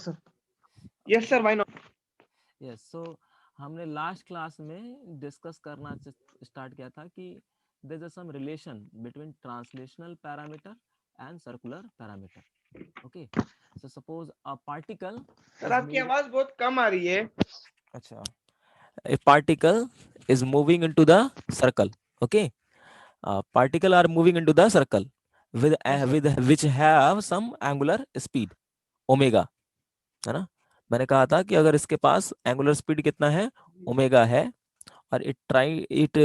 sir. Yes, sir. Why not? Yes so हमने last class में discuss करना start किया था कि there is some relation between translational parameter and circular parameter okay so suppose a particle sir is आपकी moving आवाज बहुत कम आ रही है. अच्छा a particle is moving into the circle okay particle are moving into the circle Yes, sir. with which have some angular speed omega है ना मैंने कहा था कि अगर इसके पास एंगुलर स्पीड कितना है ओमेगा है और it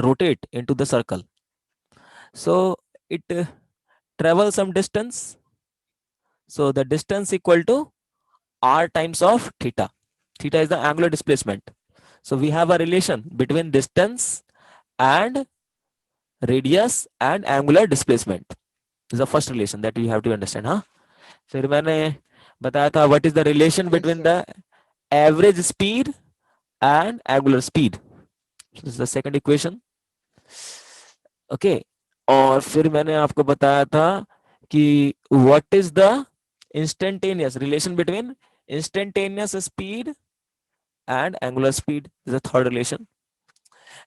rotate into the circle so it travels some distance so the distance equal to r times of theta theta is the angular displacement so we have a relation between distance and radius and angular displacement this is the first relation that you have to understand हाँ फिर मैंने बताया था what is the relation Yes, between sir. the average speed and angular speed this is the second equation okay और फिर मैंने आपको बताया था कि what is the instantaneous relation between instantaneous speed and angular speed is the third relation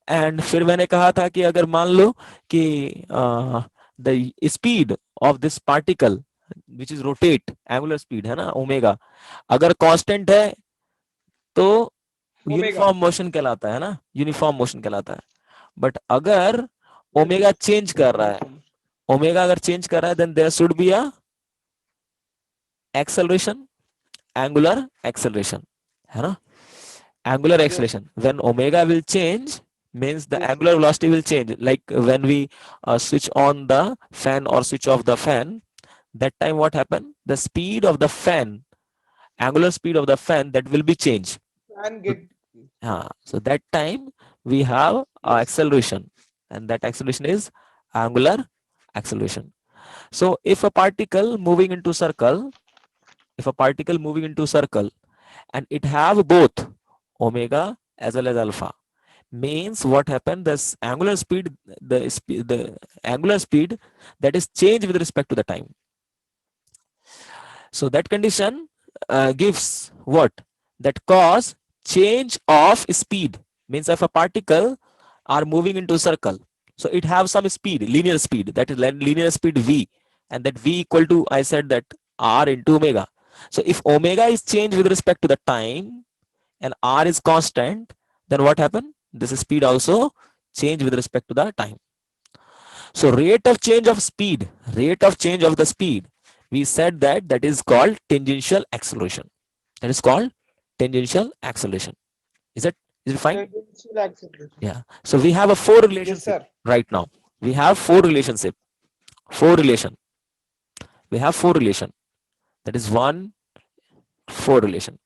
and फिर मैंने कहा था कि अगर मान लो कि the speed of this particle which is rotate angular speed है ना ओमेगा अगर कांस्टेंट है तो Omega. यूनिफॉर्म मोशन कहलाता है ना यूनिफॉर्म मोशन कहलाता है बट अगर Yes, ओमेगा चेंज कर रहा है uniform. ओमेगा अगर चेंज कर रहा है then there should be a acceleration angular acceleration है ना angular Yes, acceleration when omega will change means the yes, angular velocity will change like when we switch on the fan or switch off the fan that time what happen the speed of the fan angular speed of the fan that will be changed and so, get. so that time we have Yes, acceleration and that acceleration is angular acceleration so if a particle moving into circle and it have both omega as well as alpha means what happened this angular speed the angular speed that is changed with respect to the time so that condition gives what that cause change of speed means if a particle are moving into a circle so it have some speed linear speed that is linear speed v and that v equal to I said that r into omega so if omega is changed with respect to the time and r is constant then what happen this speed also change with respect to the time so rate of change of the speed we said that that is called tangential acceleration that is called tangential acceleration is it fine tangential acceleration. yeah so we have a four Yes, relationship sir. right now we have four relation we have four relation that is one four relation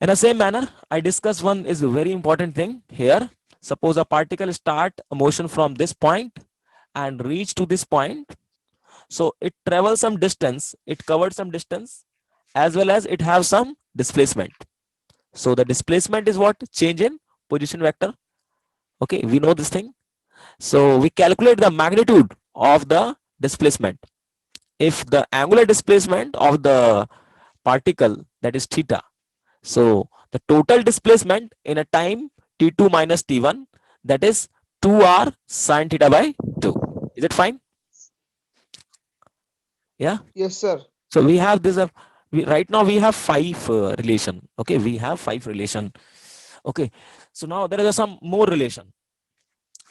in the same manner I discuss one is a very important thing here suppose a particle start a motion from this point and reach to this point so it travels some distance it covered some distance as well as it have some displacement so the displacement is what change in position vector okay we know this thing so we calculate the magnitude of the displacement if the angular displacement of the particle that is theta so the total displacement in a time t2 minus t1 that is 2r sine theta by 2 is it fine yeah Yes, sir. so we have this right now we have five relation okay we have five relation okay so now there is some more relation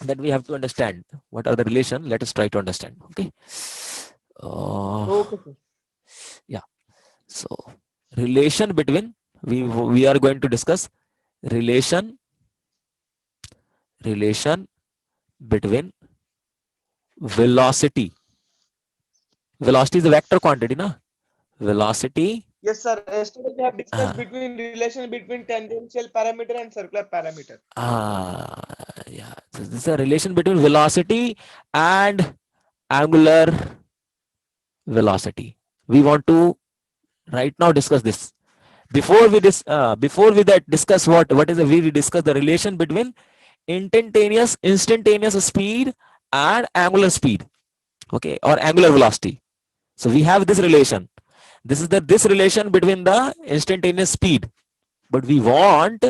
that we have to understand what are the relation let us try to understand okay uh, Okay, sir. yeah so relation between we are going to discuss relation relation between velocity velocity is a vector quantity na velocity Yes, sir. Yesterday we have discussed uh, between relation between tangential parameter and circular parameter. yeah so this is a relation between velocity and angular velocity we want to right now discuss this before we that discuss what is the we discuss the relation between instantaneous speed and angular speed okay or angular velocity so we have this relation This is this relation between the instantaneous speed. But we want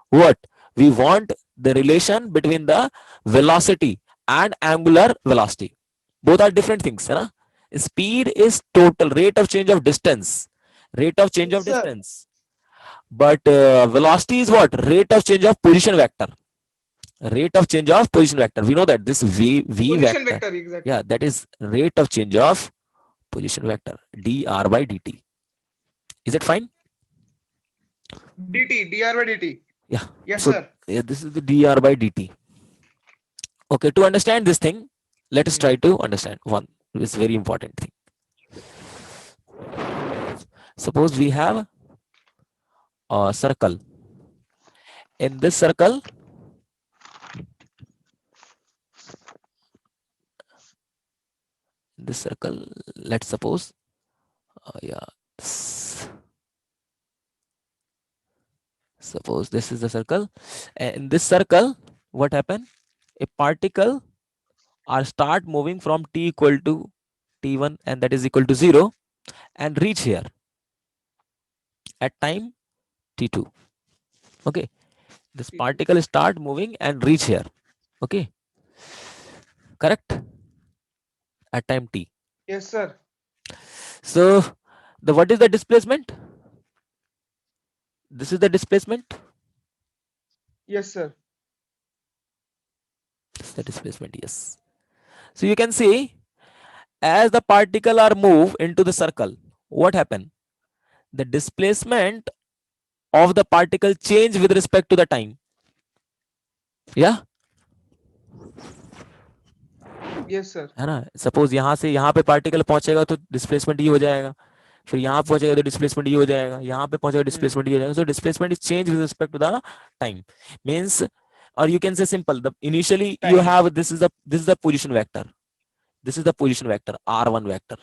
what? We want the relation between the velocity and angular velocity. Both are different things, है ना? Speed is total rate of change of distance. Rate of change Yes, of sir. distance. But velocity is what? Rate of change of position vector. Rate of change of position vector. We know that this v Position vector. vector, exactly. Yeah, that is rate of change of position vector. dr by dt. Is it fine? dr by dt. Yeah. Yes, So sir. yeah, this is the dr by dt. Okay, to understand this thing, let us try to understand one. This very important thing. Suppose we have a circle. In this circle, let's suppose, suppose this is the circle. And in this circle, what happened? A particle or start moving from t equal to t1 and that is equal to 0 and reach here at time t2. Okay, this particle start moving and reach here. Okay, correct, at time t. Yes, sir. So the what is the displacement? This is the displacement. Yes, sir. This is the displacement. Yes. So you can see as the particle are move into the circle, what happened? The displacement of the particle change with respect to the time. Yeah. Yes, sir. है ना? Suppose यहाँ से यहाँ पे particle पहुंचेगा तो displacement ये हो जाएगा, फिर यहाँ पहुंचेगा तो डिस्प्लेसमेंट ये हो जाएगा, यहाँ पे पहुंचेगा डिस्प्लेसमेंट ये हो जाएगा. So displacement is change with respect to the time. Means, or you can say simple, the initially you Time. have this is the position vector, this is the position vector r1 vector,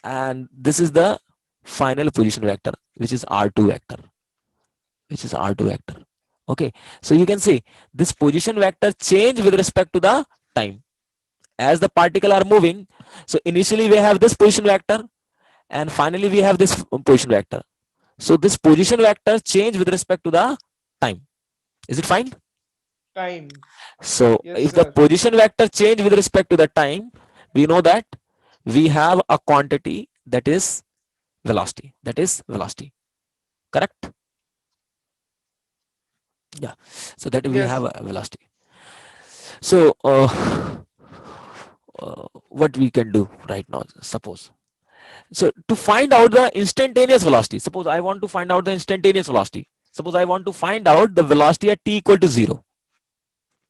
and this is the final position vector which is r2 vector, which is r2 vector. Okay, so you can see this position vector change with respect to the time as the particle are moving. So initially we have this position vector and finally we have this position vector. So this position vector change with respect to the time. Is it fine? Time. So Yes, if the sir. position vector change with respect to the time, we know that we have a quantity that is velocity. That is velocity. Correct? Yeah. So that we Yes. have a velocity. So what we can do right now, suppose. So to find out the instantaneous velocity, suppose I want to find out the instantaneous velocity. Suppose I want to find out the velocity at t equal to 0.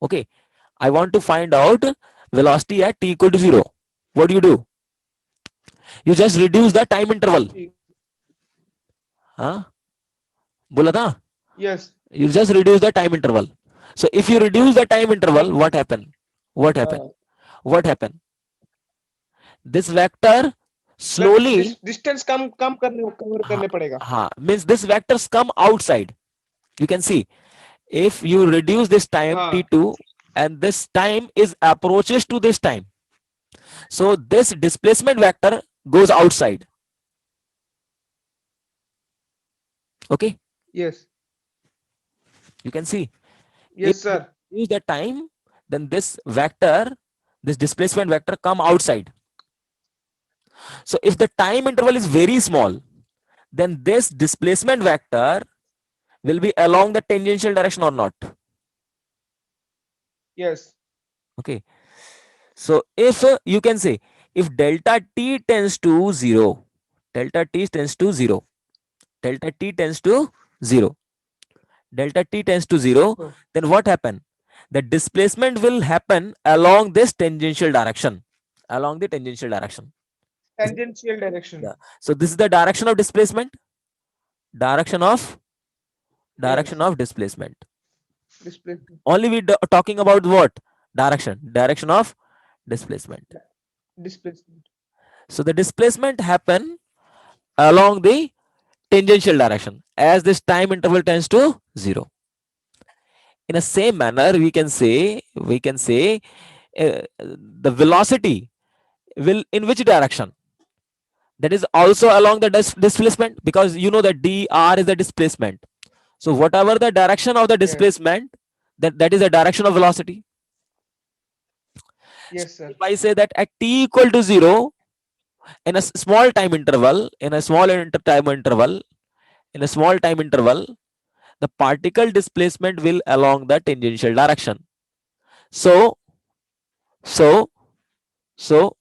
Okay, I want to find out velocity at t equal to 0. What do? You just reduce the time interval. Huh? बोला था? Yes. You just reduce the time interval. So if you reduce the time interval, what happen? What happen? What happen? This vector slowly distance come cover करने पड़ेगा. हाँ, means this vectors come outside. You can see if you reduce this time t2 and this time is approaches to this time, so this displacement vector goes outside. Okay. Yes. You can see. Yes, if sir. you use the time, then this vector, this displacement vector come outside. So if the time interval is very small, then this displacement vector will be along the tangential direction or not. Yes. Okay. So if you can say if delta t tends to 0, delta t tends to 0, delta t tends to 0, delta t tends to 0, then what happen? The displacement will happen along this tangential direction, along the tangential direction. Tangential direction. Yeah. So this is the direction of displacement, direction of displacement. Displacement. Only we talking about what? Direction of displacement. Displacement. So the displacement happen along the tangential direction as this time interval tends to 0. In the same manner, we can say the velocity will in which direction? that is also along the displacement, because you know that dr is the displacement. So whatever the direction of the Yes. displacement, that is the direction of velocity. So Yes, sir. if I say that at t equal to 0, in a small time interval, in a small time interval, the particle displacement will along the tangential direction. So, so, so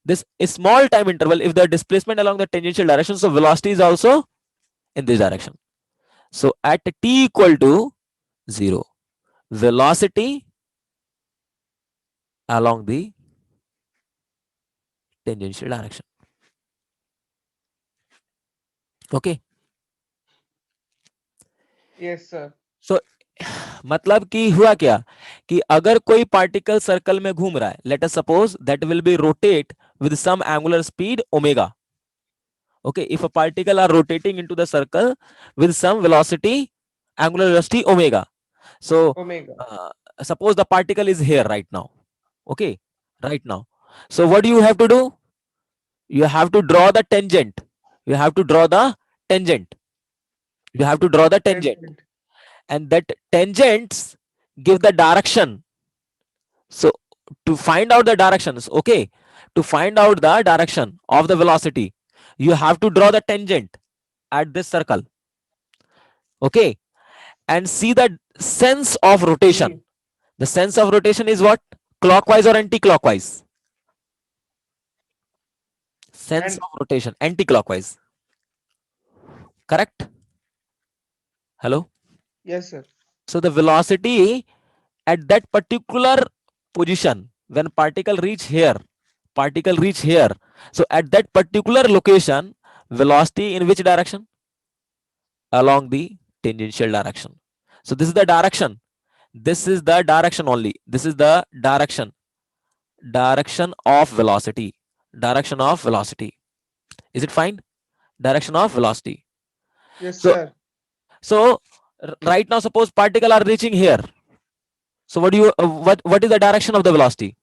this small time interval, if the displacement along the tangential direction, so velocity is also in this direction. So at t equal to 0, velocity along the tangential direction. Okay. Yes, sir. So मतलब कि हुआ क्या कि अगर कोई particle circle में घूम रहा है, let us suppose that will be rotate with some angular speed omega. Okay, if a particle are rotating into the circle with some velocity, angular velocity omega. So Omega. suppose the particle is here right now. Okay, right now. So what do you have to do? You have to draw the tangent. You have to draw the tangent. You have to draw the tangent, Tangent. and that tangents give the direction. So to find out the directions, okay, to find out the direction of the velocity, you have to draw the tangent at this circle. Okay, and see the sense of rotation. See. The sense of rotation is what? Clockwise or anti-clockwise? Sense And of rotation, anti-clockwise. Correct? Hello? yes, sir. So the velocity at that particular position, when particle reach here, so at that particular location, velocity in which direction? Along the tangential direction. So this is the direction. This is the direction only. This is the direction of velocity. Direction of velocity. Is it fine? Direction of velocity. Yes, So sir. so right now, suppose particle are reaching here. So what do you what is the direction of the velocity?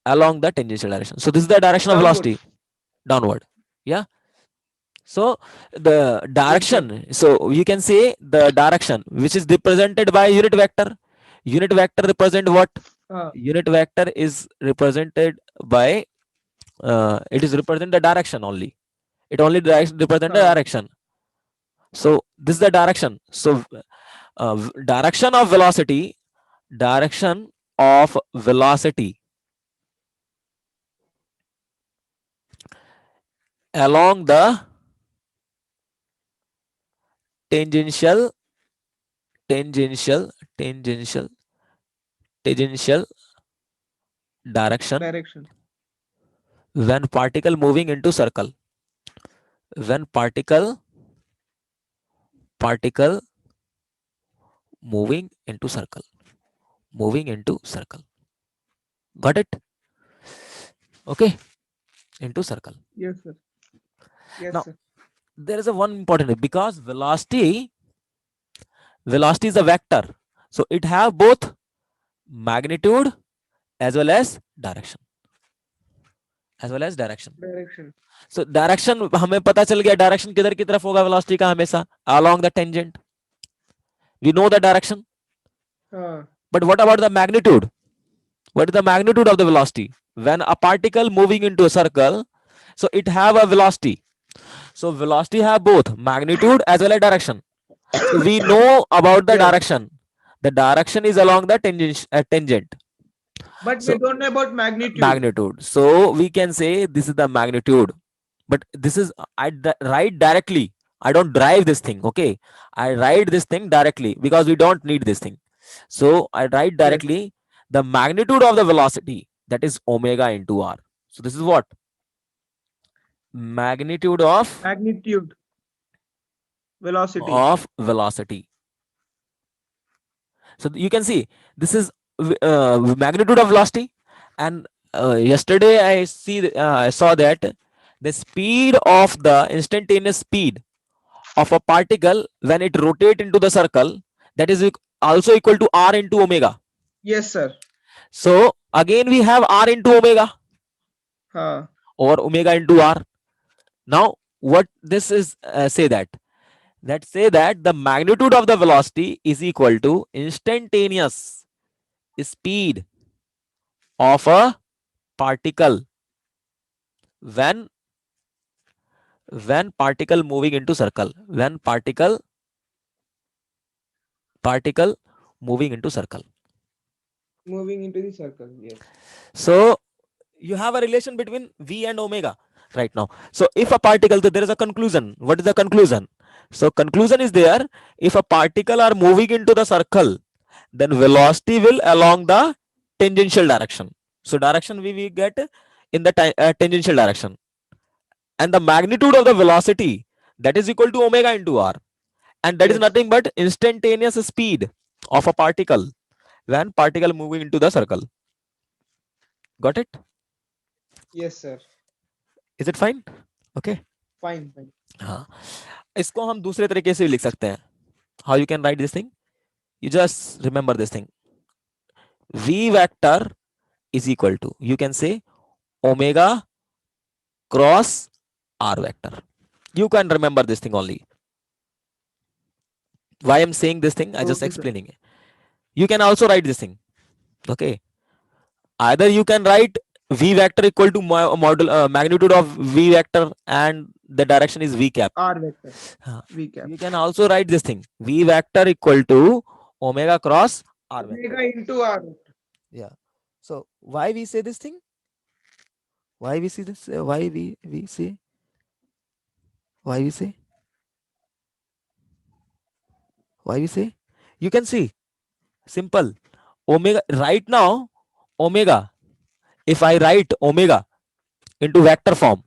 Along the tangential direction. So this is the direction of velocity. Downward. Yeah. So the Yes, sir. direction, so you can say the direction which is represented by unit vector. Unit vector represent what? Unit vector is represented by it is represent the direction only. It only represent the direction. So this is the direction. So direction of velocity, direction of velocity along the tangential tangential tangential tangential direction Direction. when particle moving into circle, when particle moving into circle, got it? Okay, into circle. Yes, sir. Yes, Now sir. there is a one important, because velocity is a vector, so it have both magnitude as well as direction. Direction. So direction हमें पता चल गया, direction किधर की तरफ होगा velocity का? हमेशा along the tangent. We know the direction. But what about the magnitude? What is the magnitude of the velocity? When a particle moving into a circle, so it have a velocity. So velocity have both magnitude as well as direction. So we know about the Yes. direction. The direction is along the tangent. But So we don't know about magnitude. Magnitude. So we can say this is the magnitude. But this is I write directly. I don't drive this thing. Okay, I write this thing directly because we don't need this thing. So I write directly the magnitude of the velocity, that is omega into r. So this is what? Magnitude of Magnitude. Velocity. velocity. So you can see this is magnitude of velocity. And yesterday I saw that the speed of the instantaneous speed of a particle when it rotate into the circle, that is also equal to r into omega. Yes, sir. So again we have r into omega. हाँ or omega into r. Now, what this is say that say that the magnitude of the velocity is equal to instantaneous speed of a particle when particle moving into circle, when particle moving into circle. moving into the circle. Yes. So you have a relation between v and omega right now. So if a particle, there is a conclusion. What is the conclusion? So conclusion is there, if a particle are moving into the circle, then velocity will along the tangential direction. So direction we get in the tangential direction, and the magnitude of the velocity, that is equal to omega into r, and that is Yes. nothing but instantaneous speed of a particle when particle moving into the circle. Got it? Yes, sir. Is it fine? Okay. Fine. Fine. हाँ, इसको हम दूसरे तरीके से भी लिख सकते हैं. How you can write this thing? You just remember this thing. V vector is equal to, you can say, omega cross r vector. You can remember this thing only. Why I'm saying this thing, I just Okay, sir. explaining it. You can also write this thing. Okay. Either you can write v vector equal to magnitude of v vector and the direction is v cap. R vector. हाँ. V cap. You can also write this thing, v vector equal to omega cross r vector. Omega into R vector. Yeah. So why we say this thing? Why we see this? Why we say? Why we say? Why we say? You can see. Simple. Omega. Right now, omega. If I write omega into vector form,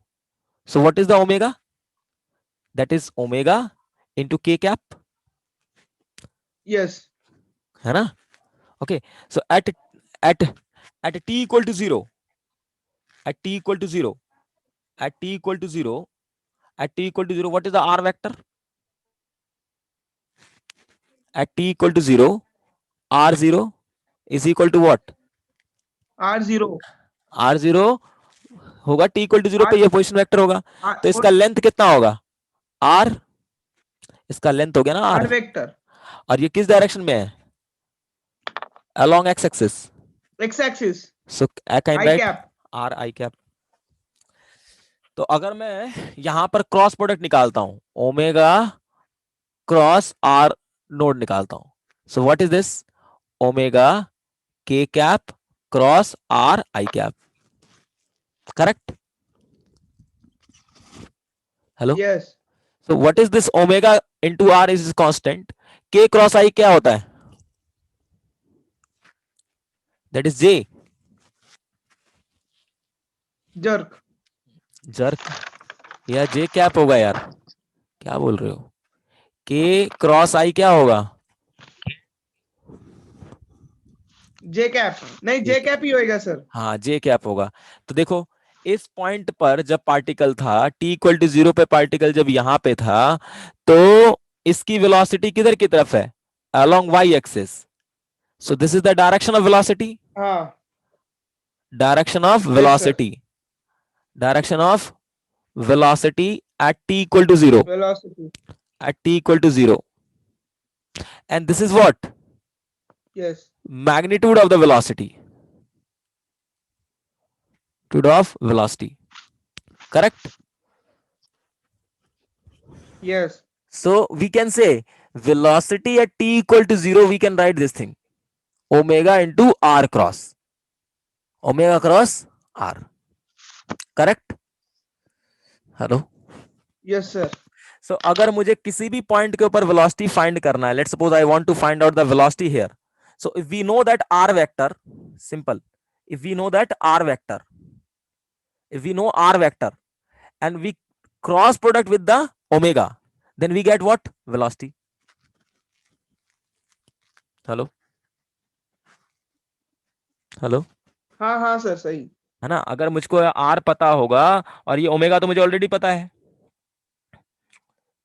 so what is the omega? That is omega into k cap. Yes. है ना? Okay. So at t equal to 0, at t equal to 0, at t equal to 0, at t equal to 0, what is the r vector? At t equal to 0, r0 is equal to what? R0. r0 होगा t equal to 0 पे, ये position vector होगा. तो इसका length कितना होगा? r. इसका length हो गया ना R r. vector. और ये किस डायरेक्शन में है? Along x axis. X axis. So I can I write cap. r I cap. तो अगर मैं यहां पर क्रॉस प्रोडक्ट निकालता हूं, ओमेगा क्रॉस r नोड निकालता हूं. So what is this? Omega k cap cross r I cap. Correct? Hello? Yes. So what is this? Omega into r is constant. K cross I क्या होता है? That is j. Jerk. Jerk या j cap होगा यार, क्या बोल रहे हो? k क्रॉस i क्या होगा? J cap. नहीं, J cap ही होएगा सर. हाँ, j कैप होगा. तो देखो, इस पॉइंट पर जब पार्टिकल था, t इक्वल टू 0 पे पार्टिकल जब यहां पे था, तो इसकी वेलोसिटी किधर की तरफ है? along y axis. So this is the direction of velocity. हाँ. Direction of velocity. Direction of velocity at t equal to 0. Velocity. At t equal to 0. And this is what? Yes. Magnitude of the velocity. Magnitude of velocity. Correct? Yes. So we can say velocity at t equal to 0, we can write this thing. Omega into r cross. Omega cross r. Correct? Hello? Yes, sir. So अगर मुझे किसी भी point के ऊपर velocity find करना है, let's suppose I want to find out the velocity here. So if we know that r vector, simple. If we know that r vector, if we know r vector, and we cross product with the omega, then we get what? Velocity. Hello? Hello? हाँ हाँ sir, सही है ना? अगर मुझको r पता होगा और ये ओमेगा तो मुझे ऑलरेडी पता है,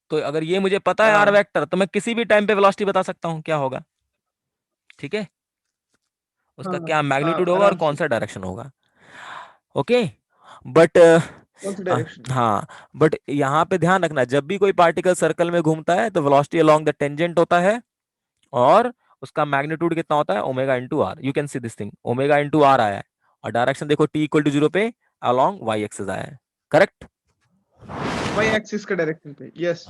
तो अगर ये मुझे पता है r वेक्टर, तो मैं किसी भी टाइम पे वेलोसिटी बता सकता हूं क्या होगा. ठीक है, उसका क्या मैग्नीट्यूड होगा और कौन सा डायरेक्शन होगा. ओके, बट कौन सी डायरेक्शन? हाँ, बट यहाँ पे ध्यान रखना, जब भी कोई पार्टिकल सर्कल में घूमता है तो वेलोसिटी अलोंग द टेंजेंट होता है, और उसका मैग्नीट्यूड कितना होता है, omega into r. You can see this thing, omega into r आया है, और डायरेक्शन देखो टी इक्वल टू 0 पे अलोंग वाई एक्सिस आया है, करेक्ट। वाई एक्सिस के डायरेक्शन पे, yes.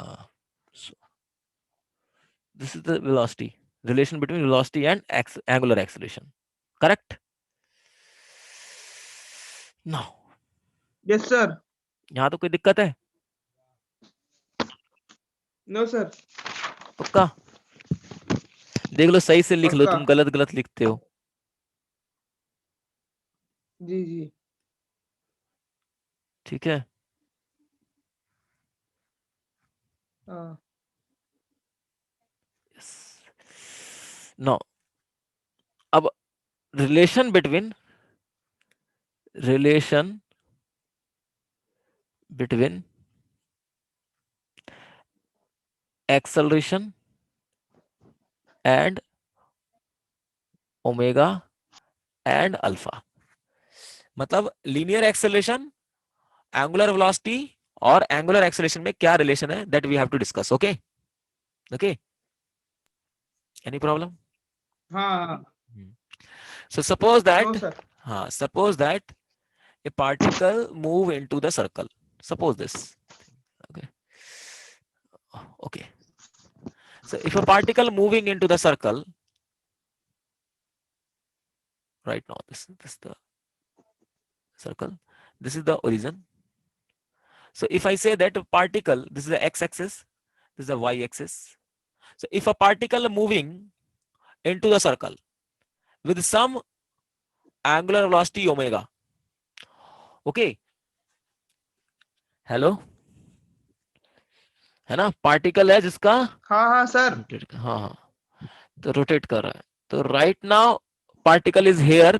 This is the velocity, relation between velocity and angular acceleration, correct? Now, yes sir. यहाँ तो कोई दिक्कत है? No sir. पक्का? देख लो, सही से लिख लो, पक्का। तुम गलत गलत लिखते हो। जी जी। ठीक है, हाँ। नो, अब relation between acceleration and omega and alpha, मतलब लीनियर एक्सेलरेशन, एंगुलर वेलोसिटी और एंगुलर एक्सेलरेशन में क्या रिलेशन है, that we have to discuss. Okay okay, any problem? हाँ। So suppose no that, sir. suppose that a particle move into the circle. Suppose this. Okay. Okay. So if a particle moving into the circle, right now, this is the circle. This is the origin. So if I say that a particle, this is the x-axis, this is the y-axis. So if a particle moving into the circle with some angular velocity omega, okay, hello, है ना, particle है जिसका, हाँ हाँ sir. हाँ हाँ, तो rotate कर रहा है, तो right now particle is here,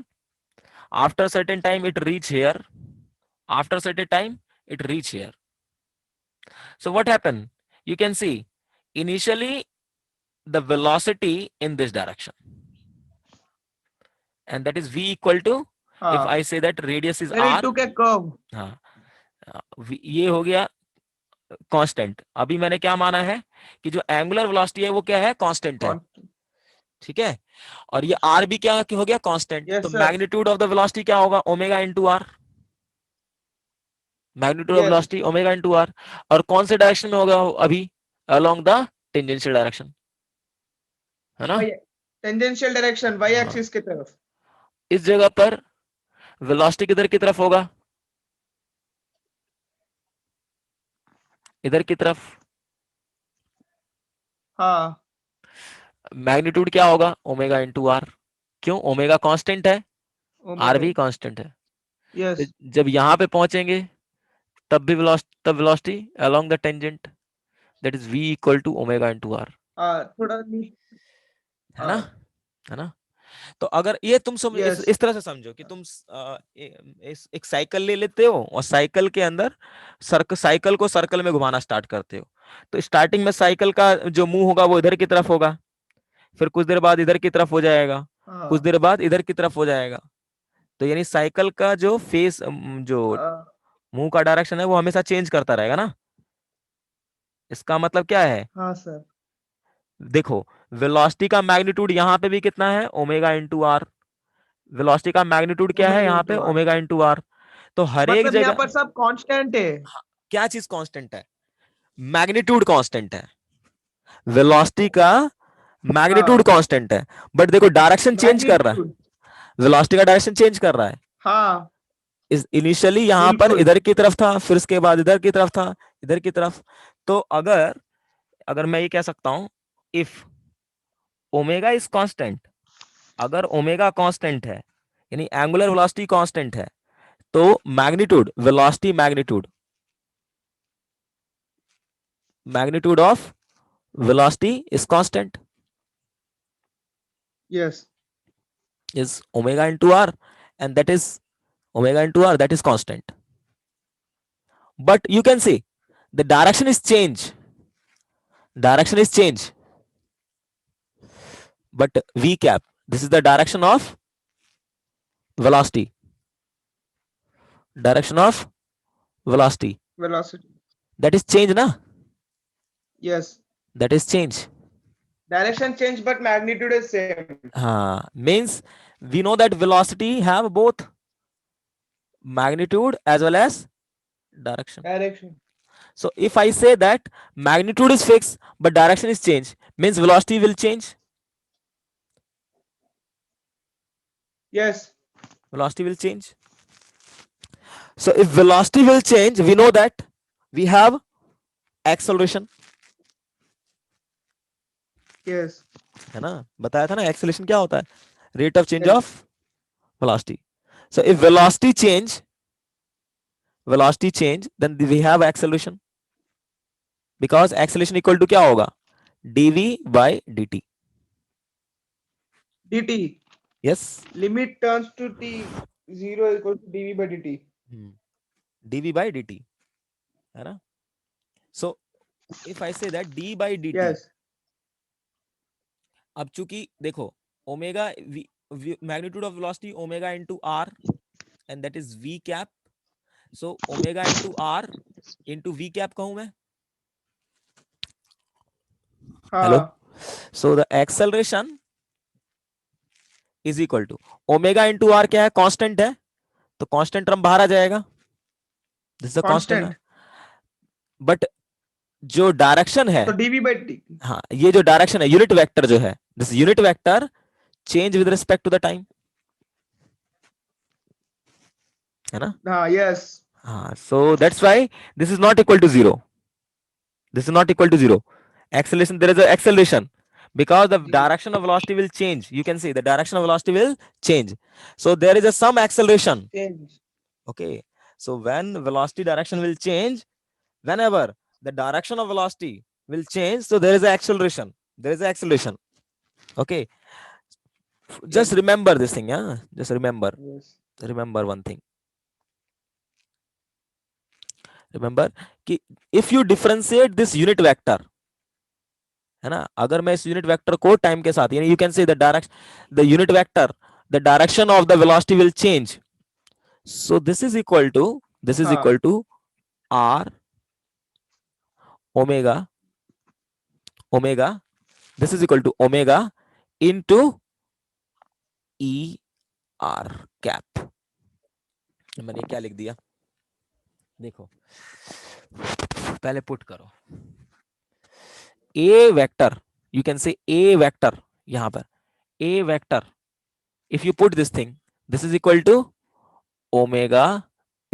after certain time it reach here, after certain time it reach here. So what happened, you can see initially the velocity in this direction, and that is v equal to, if हाँ। I say that radius is Then it r, took a curve. हाँ, ये हो गया constant. अभी मैंने क्या माना है कि जो एंगुलर वेलोसिटी है वो क्या है, कांस्टेंट है, Constant. ठीक है, और ये आर भी क्या हो गया, कांस्टेंट, तो Yes sir. Magnitude of the velocity क्या होगा, omega into r, magnitude of Yes. Velocity omega into r, और कौन से डायरेक्शन में होगा अभी, अलोंग द टेंजेंशियल डायरेक्शन, है ना। Y टेंजेंशियल डायरेक्शन, वाई हाँ, एक्सिस की तरफ। इस जगह पर वेलोसिटी किधर की तरफ होगा, इधर की तरफ, हाँ। मैग्नीट्यूड क्या होगा, ओमेगा इंटू आर, क्यों, ओमेगा कांस्टेंट है, आर ओमेगा। भी कांस्टेंट है, तो यस। जब यहां पे पहुंचेंगे तब भी velocity along the tangent, that is v equal to omega into r, थोड़ा है ना, है ना। तो अगर ये तुम समझ, यस। इस तरह से समझो कि तुम एक साइकिल ले लेते हो और साइकिल के अंदर साइकिल को सर्कल में घुमाना स्टार्ट करते हो, तो स्टार्टिंग में साइकिल का जो मुंह होगा वो इधर की तरफ होगा, फिर कुछ देर बाद इधर की तरफ हो जाएगा, कुछ देर बाद इधर की तरफ हो जाएगा, तो यानी साइकिल का जो फेस, जो मुंह का डायरेक्शन है वो हमेशा चेंज करता रहेगा ना। इसका मतलब क्या है, हाँ सर। देखो, वेलोसिटी का मैग्नीट्यूड यहाँ पे भी कितना है, ओमेगा इंटू आर, वेलोसिटी का मैग्नीट्यूड क्या है ओमेगा यहाँ पे, into r. Omega into r, तो हर एक मतलब यहाँ जगह, पर सब कांस्टेंट है। हाँ, क्या चीज कांस्टेंट है, मैग्नीट्यूड कांस्टेंट है, वेलोसिटी का मैग्नीट्यूड हाँ। कांस्टेंट है, बट देखो डायरेक्शन चेंज कर रहा है, मैग्नीट्यूड। वेलोसिटी का डायरेक्शन चेंज कर रहा है, हाँ। इस इनिशियली यहां पर बिल्कुल। इधर की तरफ था, फिर उसके बाद इधर की तरफ था, इधर की तरफ, तो अगर अगर मैं ये कह सकता हूं, इफ ओमेगा इज कांस्टेंट, अगर ओमेगा कांस्टेंट है यानी एंगुलर वेलोसिटी कांस्टेंट है, तो magnitude, velocity magnitude, magnitude of velocity is constant, yes. is omega into r, and that is omega into r, that is constant, but you can see the direction is change, but v cap, this is the direction of velocity, Direction of velocity. velocity. That is change, na? Yes. That is change. Direction change, but magnitude is same. Means we know that velocity have both magnitude as well as direction. Direction. So if I say that magnitude is fixed but direction is changed, means velocity will change. Yes. Velocity will change. So if velocity will change, we know that we have acceleration. Yes. है ना, बताया था ना acceleration क्या होता है, rate of change Yes. of velocity. So if velocity change, then we have acceleration, because acceleration equal to क्या होगा, dv by dt. dt. Yes. Limit turns to t 0 equals to dv by dt. dv by dt, है ना. So if I say that d by dt, Yes. अब चूंकि देखो omega magnitude of velocity omega into r, and that is v cap. So omega into r into v cap कहूं मैं. Hello. So the acceleration is equal to omega into r, क्या है, constant है, तो constant term बाहर आ जाएगा. This is a constant. But जो direction है, तो dv by dt. हाँ, ये जो डायरेक्शन है, यूनिट वेक्टर जो है, this unit vector change with respect to the time, है ना. हाँ. Yes. हाँ, so that's why this is not equal to 0. This is not equal to 0. Acceleration, there is an acceleration because the direction of velocity will change. You can see the direction of velocity will change. So there is a some acceleration. Change. Okay. So when velocity direction will change, whenever the direction of velocity will change, so there is an acceleration. There is an acceleration. Okay. Just remember this thing, yeah. Just remember. Yes. Remember one thing. Remember कि if you differentiate this unit vector, है ना, अगर मैं इस unit vector को time के साथ, यानी you can say the direction, the unit vector, the direction of the velocity will change. So this is equal to r omega this is equal to omega into e r cap. मैंने क्या लिख दिया, देखो पहले put करो a vector, you can say a vector, यहां पर a vector, if you put this thing, this is equal to omega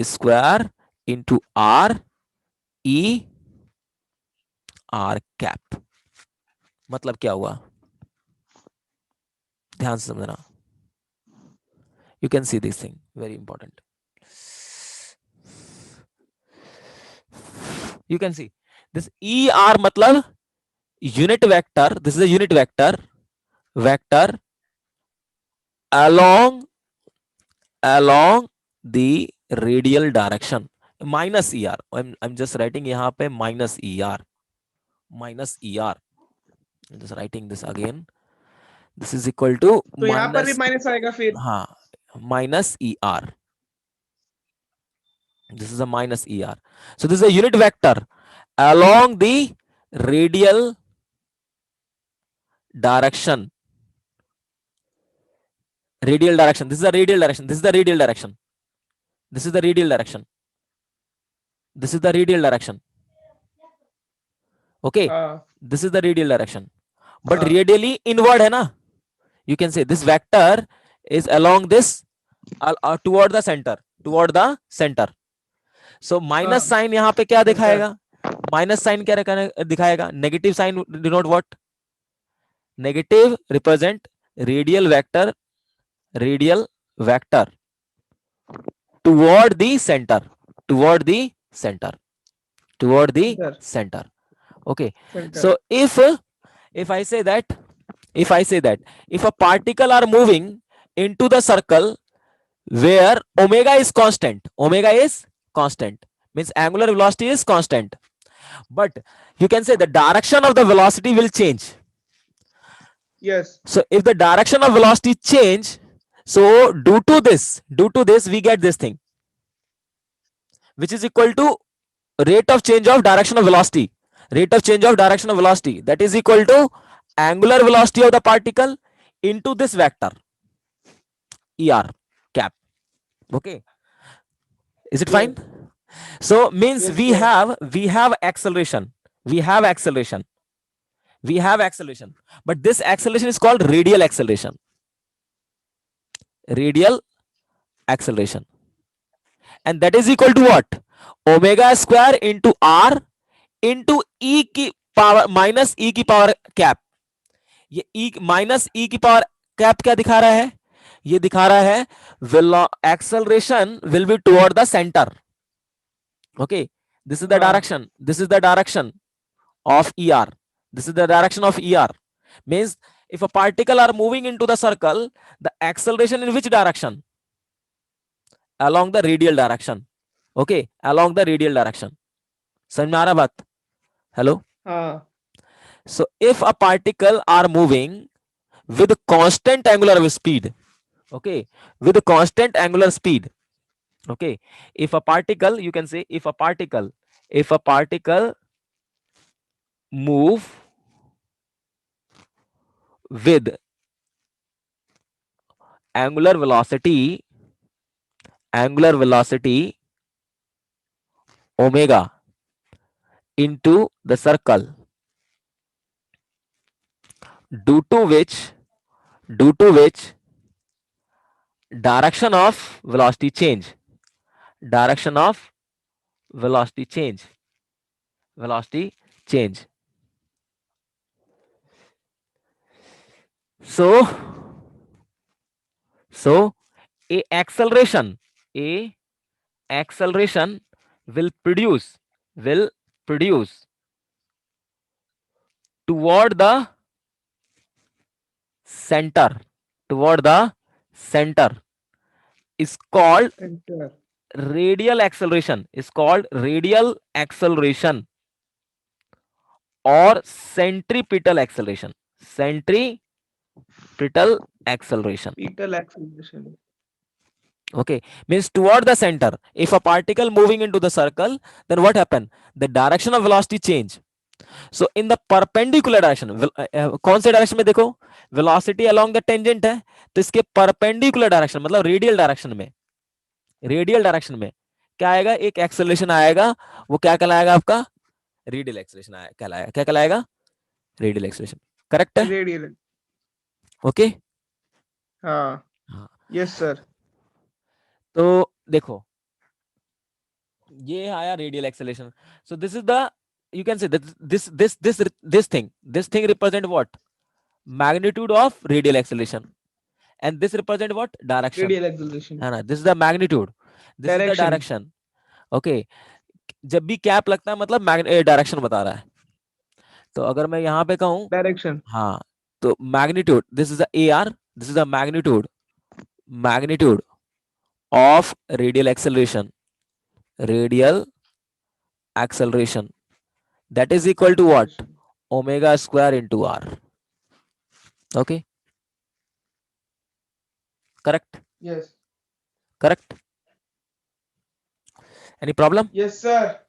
square into r e r cap. मतलब क्या हुआ, ध्यान से समझना. You can see this thing, very important. You can see this er मतलब unit vector, this is a unit vector along the radial direction, minus er. I'm just writing यहाँ पे minus er. I'm just writing this again. This is equal to तो यहाँ पर भी minus आएगा फिर. हाँ, minus er. This is a minus er. So this is a unit vector along the radial direction. This is the radial direction. This is the radial direction. This is the radial direction. This is the radial direction. Okay. This is the radial direction. But radially inward है ना. You can say this vector is along this toward the center. So minus sign यहाँ पे क्या दिखाएगा? Minus sign क्या दिखाएगा? Negative sign denote what? Negative represent radial vector toward the center. Okay. Center. So if I say that if a particle are moving into the circle where omega is constant, means angular velocity is constant, but you can say the direction of the velocity will change. Yes. So if the direction of velocity change, so due to this we get this thing. which is equal to rate of change of direction of velocity. Rate of change of direction of velocity, that is equal to angular velocity of the particle into this vector er cap. Okay, is it fine? Yes. So means Yes, we sir. have acceleration, we have acceleration, we have acceleration, but this acceleration is called radial acceleration. Radial acceleration, and that is equal to what? Omega square into r into e की power minus ई की power cap. ये e minus ई की power cap क्या दिखा रहा है? ये दिखा रहा है acceleration will be toward the centre. Okay, this is the हाँ. direction, this is the direction of er, this is the direction of er. Means if a particle are moving into the circle, the acceleration in which direction? Along the radial direction. Okay, along the radial direction. समझ में आ रहा बात? Hello? हाँ. So if a particle are moving with constant angular speed, okay, with constant angular speed, okay, if a particle, you can say if a particle move with angular velocity omega into the circle, due to which direction of velocity change, velocity change. So a acceleration will produce toward the center is called Enter. radial acceleration, or centripetal acceleration. Fetal acceleration. Okay, means toward the center. If a particle moving into the circle, then what happen? The direction of velocity change. So in the perpendicular direction, कौन से direction में देखो? Velocity along the tangent है, तो इसके perpendicular direction मतलब radial direction में क्या आएगा? एक एक्सेलरेशन आएगा, वो क्या कहलाएगा आपका? रेडियल एक्सेलरेशन कहलाएगा. क्या कहलाएगा? Radial acceleration. करेक्ट है? Radial. ओके. हाँ. Yes, sir. तो देखो ये आया radial acceleration. So this is the, you can say that this thing represent what? Magnitude of radial acceleration, and this represent what? Direction. Radial acceleration. है ना? This is the magnitude, this is the direction. Okay, जब भी cap लगता है मतलब direction बता रहा है. तो अगर मैं यहाँ पे कहूँ Direction. हाँ, तो magnitude, this is the AR, this is the magnitude of radial acceleration, that is equal to what? Omega square into r. Okay, correct? Yes. Correct? Any problem? Yes, sir.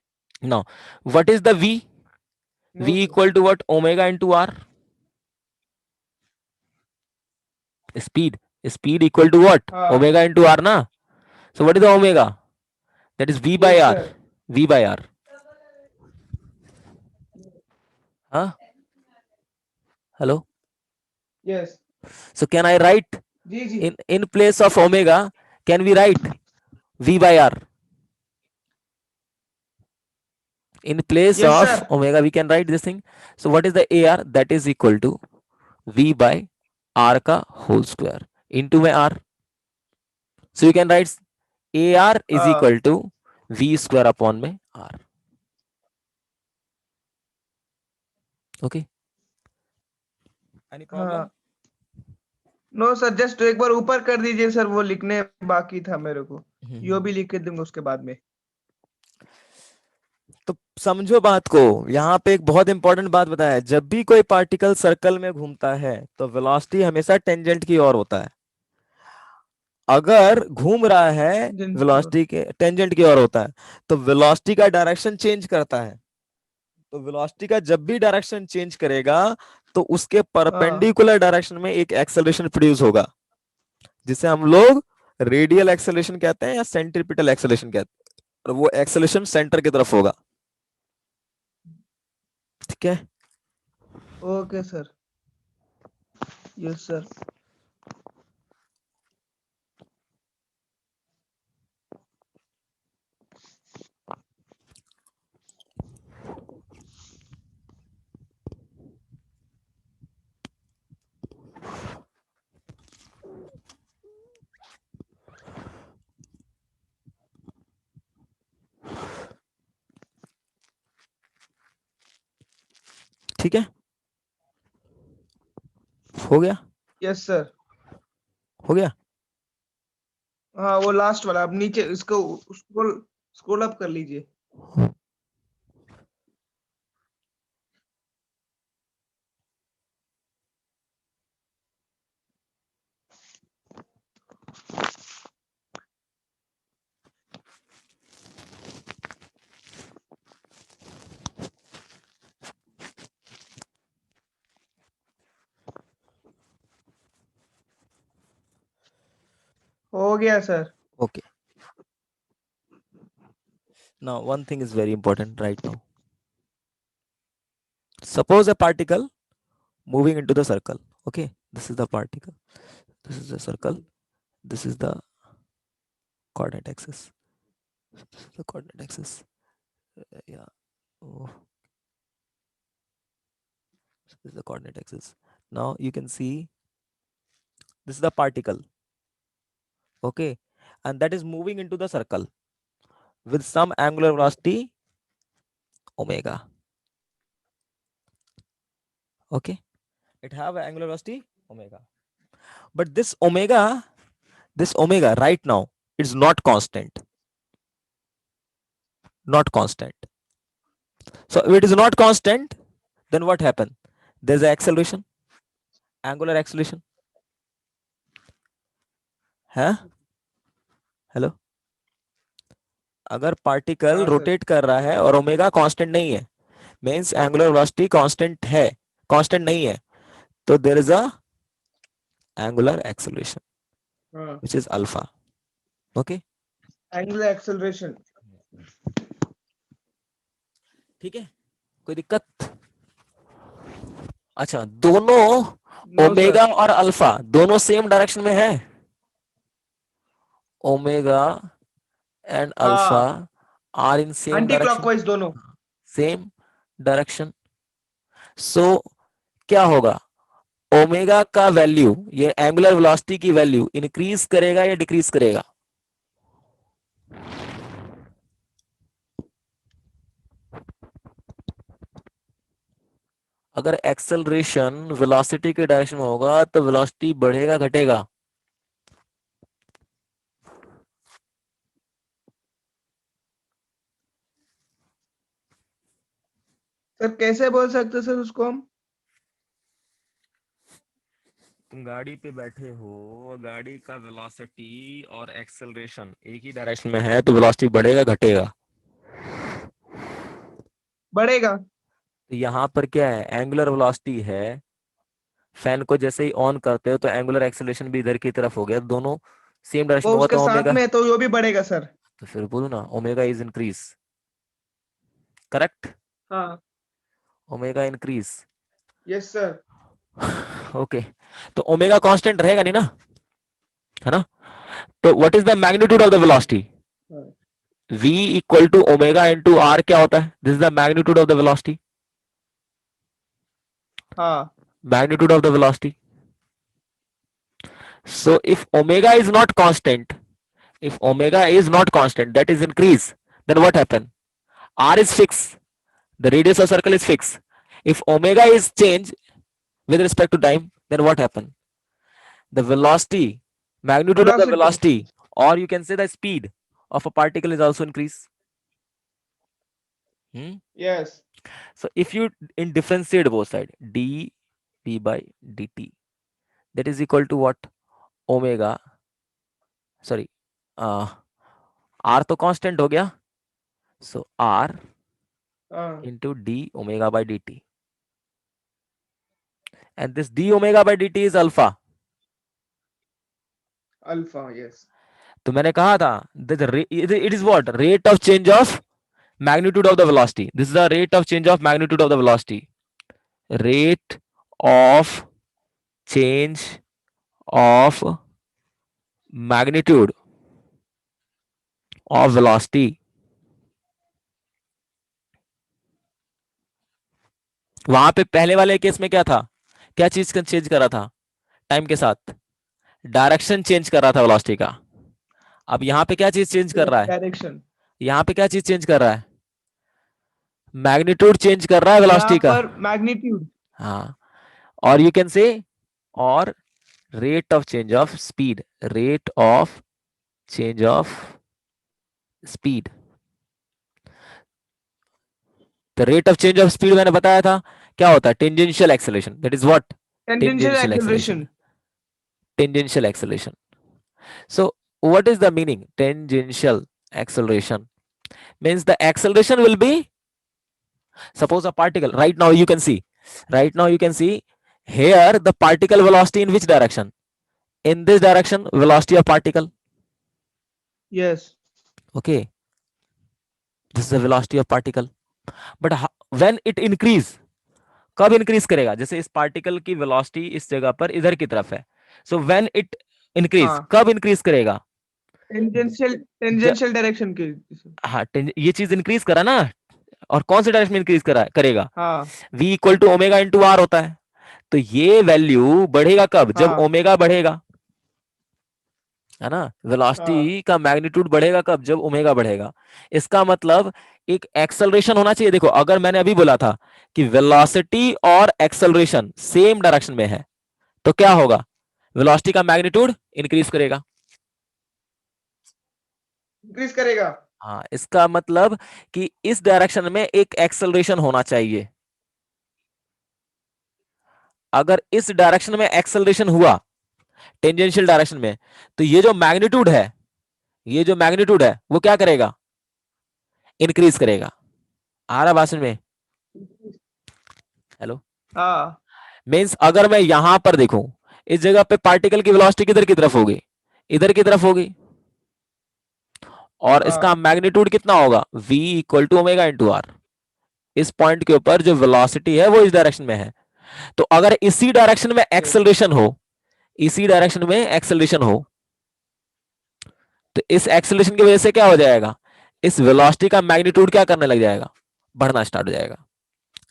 Now what is the v? No, V sir. equal to what? Omega into r. Speed equal to what? Omega into r na. So what is the omega? That is v by Yes, r. sir. V by r. Huh? Hello? Yes. So can I write Ji, ji. in place of omega, can we write v by r? In place Yes, of sir. omega we can write this thing. So what is the AR? That is equal to v by r ka whole square into my r. So you can write AR is equal to v square upon my r. Okay, any problem? No sir, just एक बार ऊपर कर दीजिए sir, वो लिखने बाकी था मेरे को. यो भी लिख के दूंगा उसके बाद में. तो समझो बात को. यहाँ पे एक बहुत इंपॉर्टेंट बात बताया, जब भी कोई पार्टिकल सर्कल में घूमता है तो वेलोसिटी हमेशा टेंजेंट की ओर होता है. अगर घूम रहा है टेंजेंट की ओर। वेलोसिटी के टेंजेंट की ओर होता है, तो वेलोसिटी का डायरेक्शन चेंज करता है। तो वेलोसिटी का जब भी डायरेक्शन चेंज करेगा, तो उसके हाँ परपेंडिकुलर डायरेक्शन में एक एक्सेलरेशन प्रोड्यूस होगा, जिसे हम लोग रेडियल एक्सेलरेशन कहते हैं या सेंट्रीपिटल एक्सेलरेशन कहते हैं, और वो एक्सेलरेशन सेंटर की तरफ होगा। ठीक है। Okay sir. Yes sir. ठीक है, हो गया, यस सर। हो गया। हाँ वो लास्ट वाला, अब नीचे इसको स्क्रॉल स्क्रॉल अप कर लीजिए। हो गया sir. Okay. Now, one thing is very important right now. Suppose a particle moving into the circle. Okay, this is the particle. This is the circle. This is the coordinate axis. This is the coordinate axis. Yeah. Oh, this is the coordinate axis. Now you can see this is the particle. Okay, and that is moving into the circle with some angular velocity omega. Okay, it have an angular velocity omega, but this omega right now is not constant. Not constant. So if it is not constant, then what happen? There's an acceleration, angular acceleration. है hello, अगर particle हाँ sir. Rotate कर रहा है और omega constant नहीं है, means angular velocity constant है, कांस्टेंट नहीं है, तो there is a angular acceleration हाँ which is alpha. Okay, angular acceleration. ठीक है, कोई दिक्कत? अच्छा, दोनों नो सर। ओमेगा और अल्फा दोनों सेम डायरेक्शन में है। ओमेगा एंड अल्फा हाँ are in same anti direction, clockwise दोनों। Same direction. सो क्या होगा, ओमेगा का वैल्यू, ये एंगुलर वेलोसिटी की वैल्यू इंक्रीज करेगा या डिक्रीज करेगा? अगर एक्सेलरेशन वेलोसिटी के डायरेक्शन में होगा तो वेलोसिटी बढ़ेगा घटेगा? सर कैसे बोल सकते सर उसको हम? तुम गाड़ी पे बैठे हो, गाड़ी का वेलोसिटी और एक्सेलरेशन एक ही डायरेक्शन में है, तो वेलोसिटी बढ़ेगा घटेगा? बढ़ेगा। तो यहाँ पर क्या है, एंगुलर वेलोसिटी है। फैन को जैसे ही ऑन करते हो तो एंगुलर एक्सेलरेशन भी इधर की तरफ हो गया, दोनों सेम डायरेक्शन वो में होगा, उसके तो साथ ओमेगा, में है तो वो भी बढ़ेगा सर। तो फिर बोलो ना ओमेगा इज इंक्रीज, करेक्ट? हाँ। Omega increase. Yes sir. Okay, तो ओमेगा कांस्टेंट रहेगा नहीं ना, है ना? तो what is the magnitude of the velocity? हाँ। v equal to omega into r क्या होता है? This is the magnitude of the velocity, हाँ। magnitude of the velocity. So if omega is not constant, if omega is not constant, that is increase, then what happen? R is fixed, the radius of circle is fixed. If omega is changed with respect to time, then what happen? The velocity, magnitude of the velocity. velocity, or you can say the speed of a particle is also increase. Hmm? Yes. So if you in differentiate both side, d by dt, that is equal to what? Omega sorry, r तो constant हो गया, so r हाँ into d omega by d t, and this d omega by d t is alpha. Alpha, yes. तो मैंने कहा था it is what, rate of change of magnitude of the velocity. This is the rate of change of magnitude of the velocity. Rate of change of magnitude of velocity. वहां पे पहले वाले case में क्या था, क्या चीज चेंज कर रहा था टाइम के साथ, डायरेक्शन चेंज कर रहा था वेलोसिटी का। अब यहां पे क्या चीज चेंज कर रहा है, डायरेक्शन। यहां पे क्या चीज चेंज कर रहा है, मैग्नीट्यूड चेंज कर रहा है यहाँ वेलोसिटी का। पर मैग्नीट्यूड। हाँ, और यू कैन से, और rate of change of speed, rate of change of speed. The rate of change of speed मैंने बताया था क्या होता है, tangential acceleration, that is what, tangential tangential acceleration, acceleration. Tangential acceleration. So what is the meaning tangential acceleration? Means the acceleration will be, suppose a particle, right now you can see, right now you can see here the particle velocity in which direction, in this direction velocity of particle, yes. okay, this is the velocity of particle, but when it increase, कब increase करेगा, जैसे इस particle की velocity इस जगह पर इधर की तरफ है, सो व्हेन इट इंक्रीज, हाँ, कब इंक्रीज करेगा, टेंजेंशियल टेंजेंशियल डायरेक्शन के। हाँ ये चीज इंक्रीज करा ना, और कौन से डायरेक्शन में इंक्रीज करेगा, हाँ v equal to omega into r होता है। तो ये वैल्यू बढ़ेगा कब, जब हाँ ओमेगा बढ़ेगा, है ना, हाँ वेलोसिटी का मैग्नीट्यूड बढ़ेगा कब, जब ओमेगा बढ़ेगा। इसका मतलब एक एक्सेलरेशन होना चाहिए। देखो अगर मैंने अभी बोला था कि वेलोसिटी और एक्सेलरेशन सेम डायरेक्शन में है, तो क्या होगा, वेलोसिटी का मैग्नीट्यूड इंक्रीज करेगा। इंक्रीज करेगा। हाँ, इसका मतलब कि इस डायरेक्शन में एक एक्सेलरेशन होना चाहिए। अगर इस डायरेक्शन में एक्सेलरेशन हुआ टेंजेंशियल डायरेक्शन में, तो ये जो मैग्नीट्यूड है, ये जो मैग्नीट्यूड है वो क्या करेगा, इंक्रीज करेगा। आ रहा भाषण में, हेलो, हाँ मींस अगर मैं यहां पर देखूं, इस जगह पे पार्टिकल की वेलोसिटी किधर की तरफ होगी, इधर की तरफ होगी, और इसका हाँ मैग्नीट्यूड कितना होगा, v equal to omega into r. इस पॉइंट के ऊपर जो वेलोसिटी है वो इस डायरेक्शन में है, तो अगर इसी डायरेक्शन में यस एक्सेलरेशन हो, इसी डायरेक्शन में एक्सेलरेशन हो, तो इस एक्सेलरेशन की वजह से क्या हो जाएगा, इस वेलोसिटी का मैग्नीट्यूड क्या करने लग जाएगा, बढ़ना स्टार्ट हो जाएगा।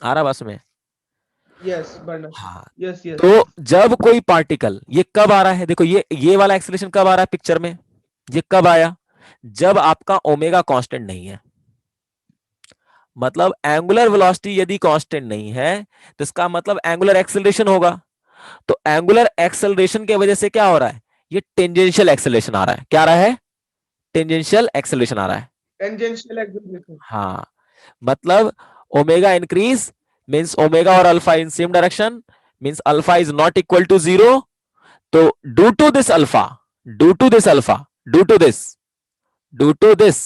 आ रहा बस में, यस बढ़ना। हाँ। Yes yes. तो जब कोई पार्टिकल, ये कब आ रहा है, देखो ये वाला एक्सेलरेशन कब आ रहा है पिक्चर में, ये कब आया, जब आपका ओमेगा कांस्टेंट नहीं है। मतलब एंगुलर वेलोसिटी यदि कांस्टेंट नहीं है, तो इसका मतलब एंगुलर एक्सेलरेशन होगा। तो एंगुलर एक्सेलरेशन की वजह से क्या हो रहा है, ये टेंजेंशियल एक्सेलरेशन आ रहा है। क्या आ रहा है, टेंजेंशियल एक्सेलरेशन आ रहा है। Tangential acceleration. हाँ, मतलब ओमेगा इंक्रीज मींस ओमेगा और alpha in same direction, means alpha is not equal to zero. तो due to this alpha, due to this alpha, due to this, due to this,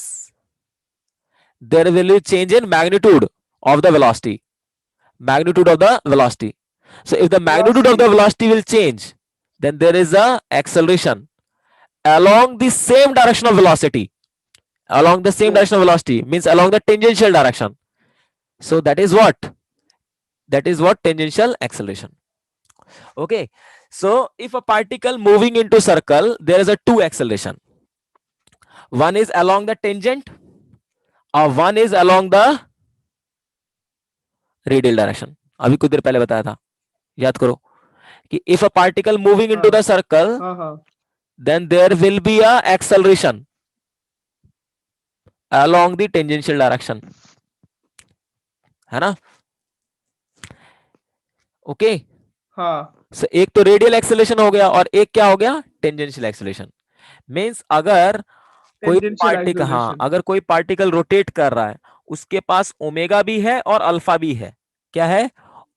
there will be change in magnitude of the velocity, magnitude of the velocity. So if the magnitude of the velocity will change, then there is a acceleration along the same direction of velocity, along the same direction of velocity means along the tangential direction. So that is what, that is what tangential acceleration. Okay, so if a particle moving into circle, there is a two acceleration, one is along the tangent और one is along the radial direction. अभी कुछ देर पहले बताया था, याद करो कि if a particle moving into the circle, then there will be a acceleration along the tangential direction, है ना। ओके, हाँ एक तो रेडियल एक्सेलरेशन हो गया और एक क्या हो गया, टेंजेंशियल एक्सेलरेशन। मींस अगर कोई टेंजेंशियल पार्टिकल, हाँ एक्सेलरेशन। अगर कोई पार्टिकल रोटेट कर रहा है, उसके पास ओमेगा भी है और अल्फा भी है। क्या है,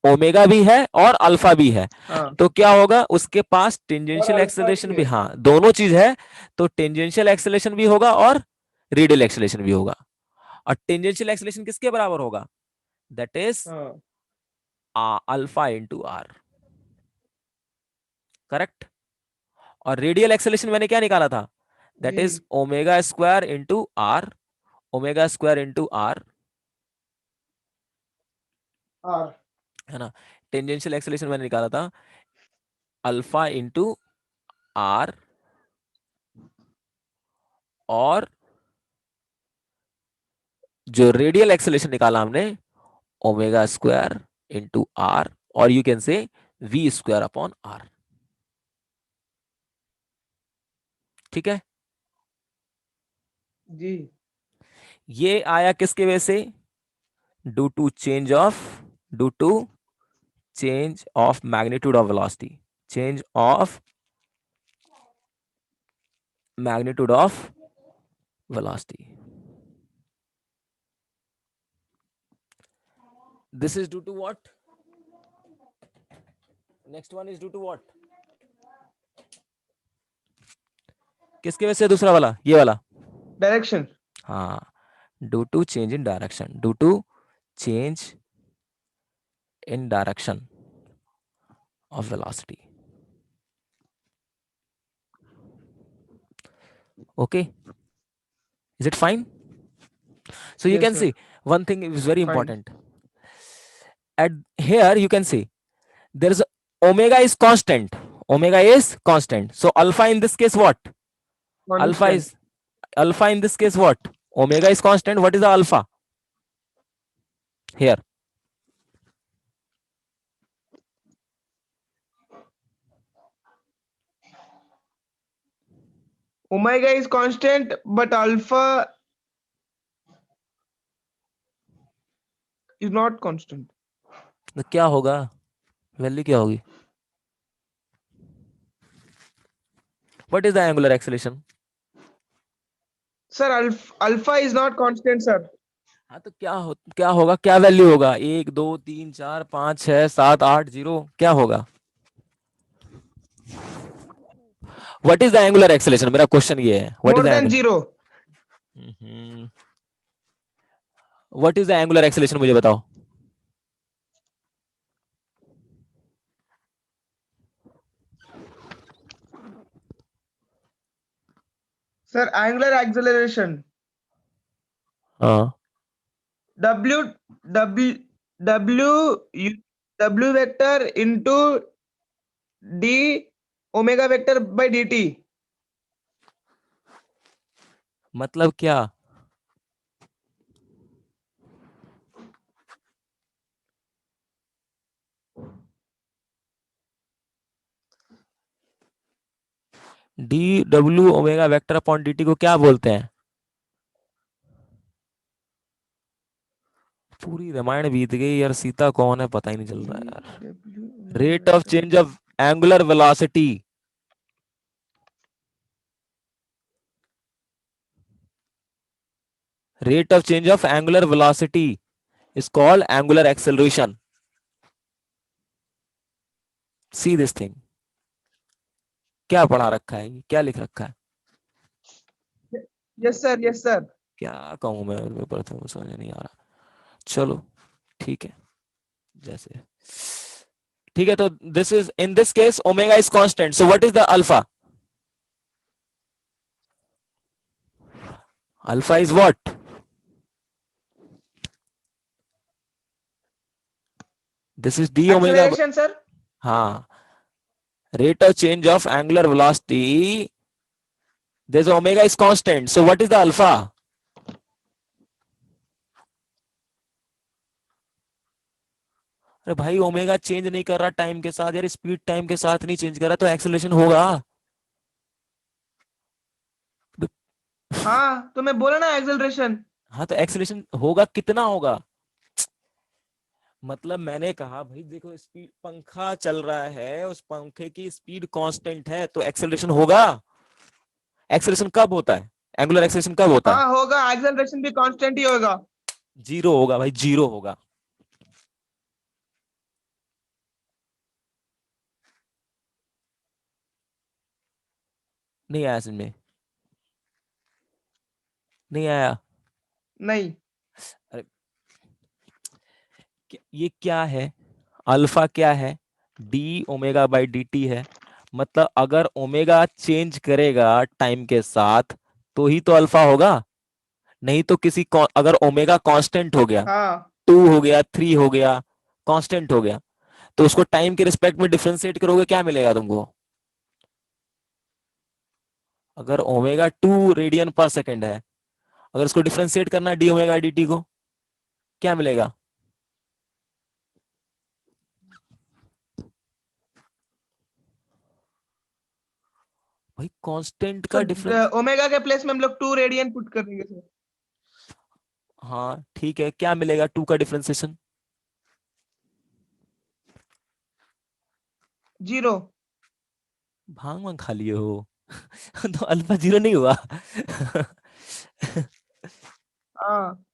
ओमेगा भी है और अल्फा भी है, हाँ तो क्या होगा, उसके पास और टेंजेंशियल अल्फा एक्सेलरेशन भी भी, है। हाँ दोनों चीज है, तो टेंजेंशियल एक्सेलरेशन भी होगा और रेडियल एक्सेलरेशन भी होगा। और टेंजेंशियल एक्सेलरेशन किसके बराबर होगा, दैट इज हाँ अल्फा इंटू आर, करेक्ट। और रेडियल एक्सेलरेशन मैंने क्या निकाला था, दैट जी। Is omega square into r, omega square into r, r. है ना। टेंजेंशियल एक्सेलरेशन मैंने निकाला था अल्फा इंटू आर, और जो रेडियल एक्सेलरेशन निकाला हमने ओमेगा स्क्वायर इंटू आर, और you can say v square upon r, ठीक है। जी। ये आया किसके वजह से, due to change of, due to change of magnitude of velocity, change of magnitude of velocity. This is due to what? Next one is due to what? किसके वजह से, दूसरा वाला, ये वाला, डायरेक्शन। हाँ, due to change in direction, due to change in direction of velocity, okay, is it fine? So you yes can sir. see one thing is very fine. important. At here you can see there is omega is constant, omega is constant, so alpha in this case what, alpha constant. is, alpha in this case what, omega is constant, what is the alpha here, omega is constant but alpha is not constant. तो क्या होगा, value क्या होगी, what is the angular acceleration? Sir alpha is not constant sir. हाँ तो क्या होगा, क्या वैल्यू होगा, 1 2 3 4 5 6 7 8 0, क्या होगा, what is the angular acceleration, मेरा क्वेश्चन ये है, what is more the then angle, zero. What is the angular acceleration, मुझे बताओ। सर एंगुलर एक्सेलरेशन हाँ, W W W W vector into D omega vector by dt। मतलब क्या, d W omega vector upon d t को क्या बोलते हैं, पूरी रामायण बीत गई यार, सीता कौन है पता ही नहीं चल रहा है यार, W omega rate of vector. Change of angular velocity, rate of change of angular velocity is called angular acceleration. See this thing, क्या पढ़ा रखा है, क्या लिख रखा है, यस सर यस सर। क्या कहूं मैं, पेपर था समझ नहीं आ रहा, चलो ठीक है, जैसे ठीक है, तो this is, in this case omega is constant, so what is the alpha, alpha is what, this is D omega, acceleration sir. हाँ, rate of change of angular velocity, this omega is constant, so what is the alpha, अरे भाई omega change नहीं कर रहा time के साथ यार, speed time के साथ नहीं चेंज कर रहा, तो एक्सेलरेशन होगा, हाँ तो मैं बोला ना एक्सेलरेशन। हाँ तो एक्सेलरेशन होगा, कितना होगा, मतलब मैंने कहा भाई देखो, स्पीड पंखा चल रहा है, उस पंखे की स्पीड कांस्टेंट है, तो एक्सेलरेशन होगा, एक्सेलरेशन कब होता है, एंगुलर एक्सेलरेशन कब होता है, हाँ होगा, एक्सेलरेशन भी कांस्टेंट ही होगा। जीरो होगा भाई, जीरो होगा, नहीं आया समझ में? नहीं आया? नहीं। अरे ये क्या है? अल्फा क्या है? D omega by d T है। मतलब अगर ओमेगा चेंज करेगा टाइम के साथ तो ही तो अल्फा होगा। नहीं तो अगर ओमेगा कांस्टेंट हो गया, हाँ 2 हो गया, 3 हो गया, कांस्टेंट हो गया, तो उसको टाइम के रिस्पेक्ट में डिफरेंशिएट करोगे, क्या मिलेगा तुमको? अगर ओमेगा 2 रेडियन पर सेकेंड है, अगर उसको डिफरेंशिएट करना है डी ओमेगा डी टी को, क्या मिलेगा? भाई कांस्टेंट का डिफरेंस। सर, ओमेगा के प्लेस में हम लोग 2 रेडियन पुट कर देंगे सर। हाँ ठीक है, क्या मिलेगा 2 का डिफरेंशिएशन? 0। भांग वांग खा लिए हो? तो अल्फा 0 नहीं हुआ। हाँ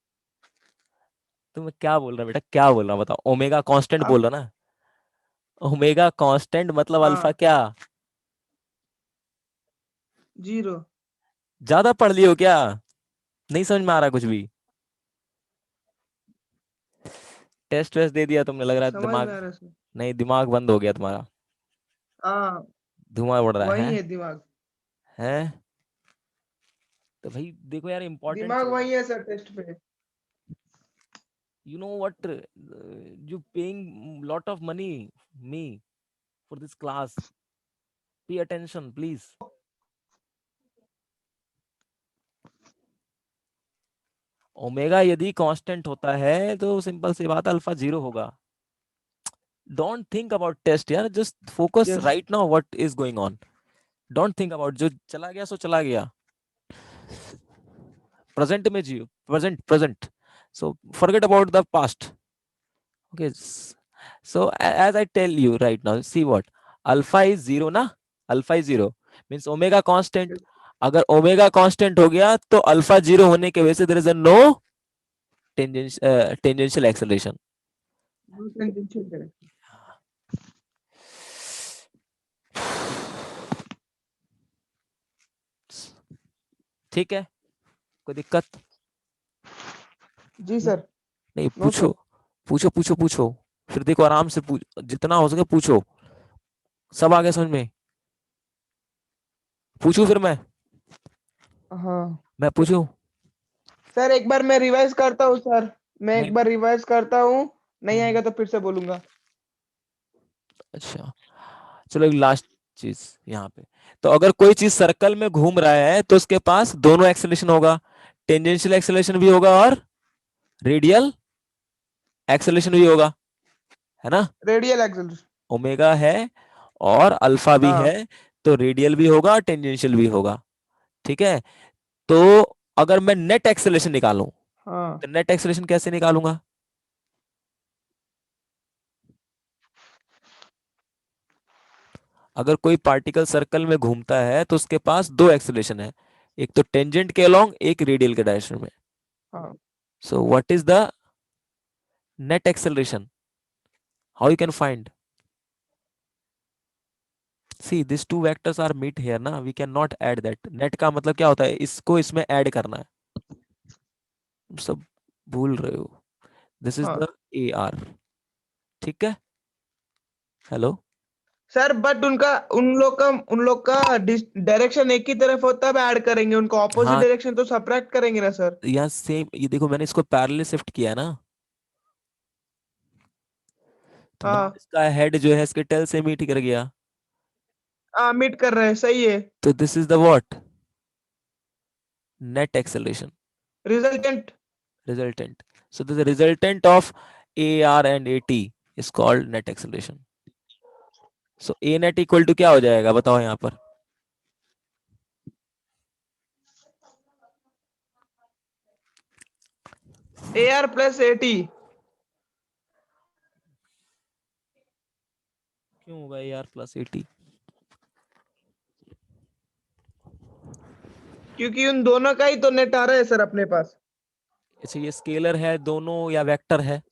तो मैं क्या बोल रहा बेटा, क्या बोल रहा बताओ? ओमेगा कांस्टेंट बोल आप। रहा ना? ओमेगा कांस्टेंट मतलब अल्फा हाँ क्या? 0। ज्यादा पढ़ लियो क्या? नहीं समझ में आ रहा कुछ भी? टेस्ट वेस्ट दे दिया तुमने, लग रहा है समझ में दिमाग। आ रहा है सर। नहीं, दिमाग बंद हो गया तुम्हारा, हाँ धुआं उड़ रहा वही है। है दिमाग। हैं? तो भाई देखो यार, इंपॉर्टेंट दिमाग चीज है। वही है सर टेस्ट पे। You know what, you paying lot of money me for this class, pay attention please. Omega यदि कांस्टेंट होता है तो सिंपल सी बात, अल्फा 0 होगा। डोंट थिंक अबाउट टेस्ट यार, just focus yes. Right now what is going on. Don't think about, जो चला गया सो चला गया। प्रेजेंट में जियो, present present. So forget about the past. Okay, so as I tell you right now, see what, alpha is 0 ना, alpha is 0 means omega constant। अगर ओमेगा कांस्टेंट हो गया तो अल्फा 0 होने की वजह से there is a no tangential acceleration. No tangential correct. ठीक है, कोई दिक्कत? जी सर। नहीं, नो पूछो सर। पूछो पूछो पूछो। फिर देखो आराम से पूछ, जितना हो सके पूछो। सब आ गया समझ में? पूछू फिर हाँ मैं पूछूं? सर, एक बार मैं रिवाइज करता हूँ सर। मैं नहीं। एक बार रिवाइज करता हूँ। नहीं हम्म, आएगा तो फिर से बोलूंगा। अच्छा, चलो एक लास्ट चीज यहाँ पे। तो अगर कोई चीज सर्कल में घूम रहा है तो उसके पास दोनों एक्सेलरेशन होगा, टेंजेंशियल एक्सेलरेशन भी होगा और रेडियल एक्सेलरेशन भी होगा, है ना? Radial acceleration. ओमेगा है और अल्फा भी है, हाँ तो रेडियल भी होगा, टेंजेंशियल भी होगा। ठीक है, तो अगर मैं नेट एक्सेलरेशन निकालूं, हाँ। तो नेट एक्सेलरेशन कैसे निकालूंगा? अगर कोई पार्टिकल सर्कल में घूमता है तो उसके पास दो एक्सेलरेशन है, एक तो टेंजेंट के अलोंग, एक रेडियल के डायरेक्शन में। हाँ so what is the net acceleration? How you can find? See this two vectors are meet here ना, we can not add that. Net का मतलब क्या होता है, इसको इसमें ऐड करना है। तुम सब भूल रहे हो। दिस इज द हाँ ए आर। ठीक है, हेलो। सर, बट उन लोग का डायरेक्शन एक ही तरफ होता है, ऐड करेंगे उनको ऑपोजिट हाँ, डायरेक्शन तो सब्ट्रैक्ट करेंगे ना सर। यहाँ सेम, ये देखो मैंने इसको पैरेलल शिफ्ट किया है ना, तो मतलब हाँ इसका हेड जो है इसके टेल से मीट कर गया। हाँ मीट कर रहे हैं, सही है। तो this is the what, net acceleration, resultant. resultant. So the resultant of AR and AT is called net acceleration. So A net equal to क्या हो जाएगा बताओ यहाँ पर? AR plus AT। क्यों होगा AR प्लस AT? क्योंकि उन दोनों का ही तो नेट आ रहा है सर अपने पास। अच्छा, ये स्केलर है दोनों या वेक्टर है?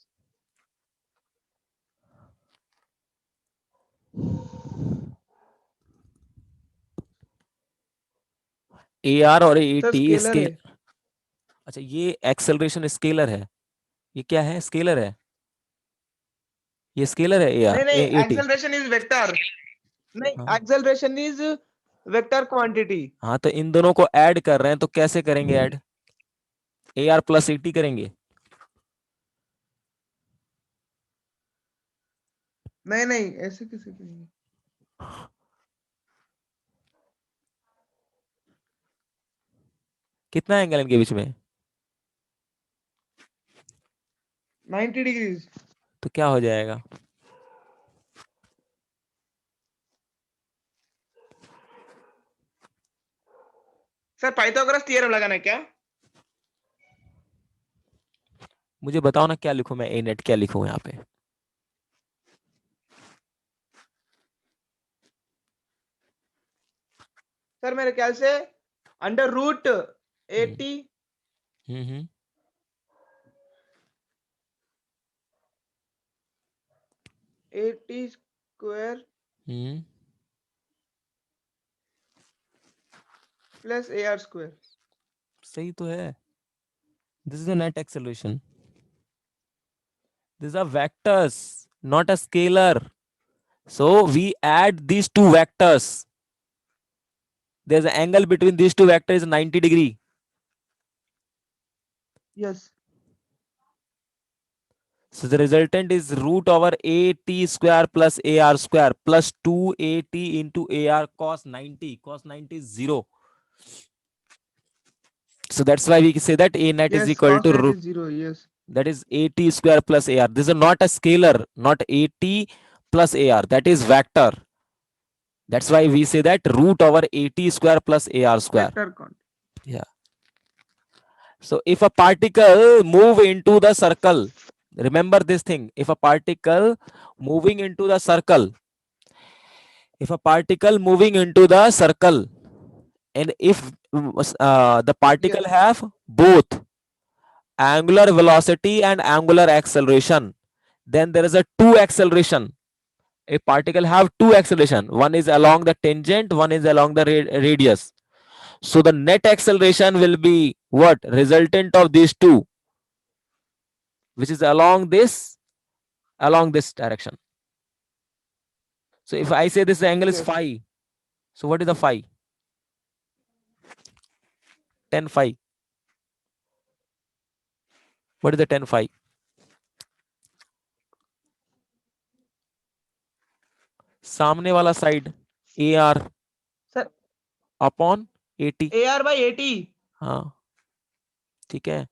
ए आर और ए सर टी स्केलर स्के है। अच्छा, ये एक्सेलरेशन स्केलर है। ये क्या है? स्केलर है। ये स्केलर है ए आर नहीं नहीं, A T. Acceleration is vector. नहीं, हाँ एक्सेलरेशन इज वेक्टर क्वांटिटी। हाँ, तो इन दोनों को ऐड कर रहे हैं, तो कैसे करेंगे add? A R plus A T करेंगे। नहीं नहीं, ऐसे कैसे करेंगे? कितना एंगल इनके बीच में? 90 डिग्रीज। तो क्या हो जाएगा? सर पाइथागोरस थ्योरम लगाना है क्या? मुझे बताओ ना, क्या लिखूं मैं? ए नेट क्या लिखूं यहाँ पे? सर मेरे ख्याल से under root 80 hmm 80 square hmm plus a r square. सही तो है। This is a net acceleration. These are vectors, not a scalar. So we add these two vectors. There's an angle between these two vectors is 90 degree. Yes. So the resultant is root over AT square plus AR square plus 2AT into AR cos 90. Cos 90 is 0. So that's why we say that A net is yes, equal cos to 90 root. is 0, yes। That is AT square plus AR. This is not a scalar, not AT plus AR. That is vector. That's why we say that root over AT square plus AR square. Vector quantity. Yeah. So if a particle move into the circle, remember this thing. If a particle moving into the circle, if a particle moving into the circle, and if the particle yes have both angular velocity and angular acceleration, then there is a two acceleration. A particle have two acceleration. One is along the tangent, one is along the radius. So the net acceleration will be what? Resultant of these two, which is along this direction. So if I say this angle is yes. phi, so what is the phi? 10 phi. What is the 10 phi? सामने वाला side a r sir upon 80। A r by 80। हाँ ठीक है।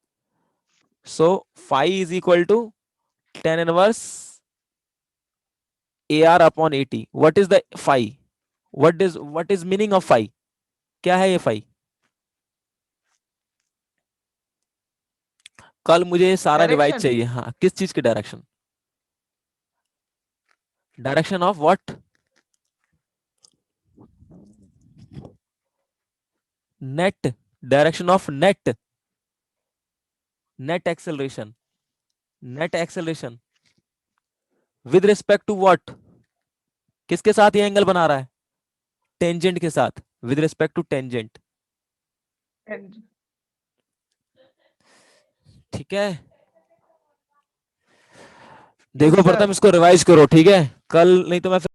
So phi is equal to 10 inverse a r upon 80। What is the phi? What is meaning of phi? क्या है ये phi? कल मुझे सारा रिवाइज डायरेक्शन। चाहिए। हाँ, किस चीज की direction? Direction of what? Net. Direction of net. Net acceleration. Net acceleration with respect to what? किसके साथ ये एंगल बना रहा है? टेंजेंट के साथ, विद रिस्पेक्ट टू टेंजेंट। ठीक है, यस देखो प्रथम सर। इसको रिवाइज करो, ठीक है? कल नहीं तो मैं